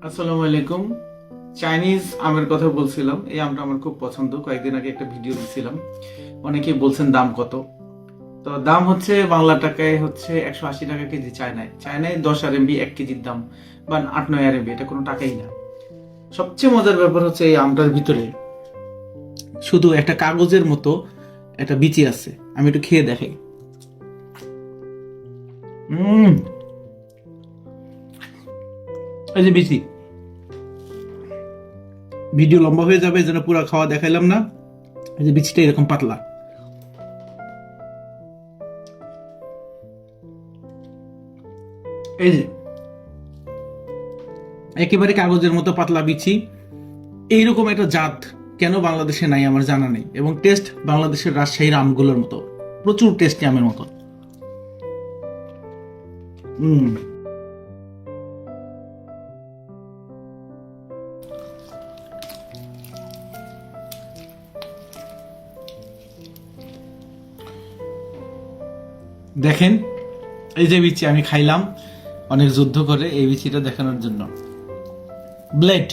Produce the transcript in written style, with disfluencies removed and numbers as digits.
আসসালামু আলাইকুম। চাইনিজ আমের কথা বলছিলাম। এই আমটা আমার খুব পছন্দ। কয়েকদিন আগে একটা ভিডিও দিছিলাম। অনেকেই বলছেন দাম কত। তো দাম হচ্ছে বাংলা টাকায় হচ্ছে 180 টাকা কেজি। চায়নায় চায়নায় 10 RMB 1 কেজির দাম, বা 8-9 RMB, এটা কোনো টাকাই না। সবচেয়ে মজার ব্যাপার হচ্ছে এই আমটার ভিতরে শুধু একটা কাগজের মতো একটা বিচি আছে। আমি একটু খেয়ে দেখাই। এই যে বিচি, ভিডিও লম্বা হয়ে যাবে, এই জন্য পুরো খাওয়া দেখাইলাম না। এই যে বিচিটা এরকম পাতলা। এই যে একেবারে কাগজের মতো পাতলা বিচি। এইরকম একটা জাত কেন বাংলাদেশে নাই আমার জানা নেই। এবং টেস্ট বাংলাদেশের রাজশাহীর আমগুলোর মতো, প্রচুর টেস্টি আমের মতো। দেখেন, এই যে বিচি আমি খাইলাম অনেক যুদ্ধ করে, এই বিচিটা দেখানোর জন্য। ব্লেড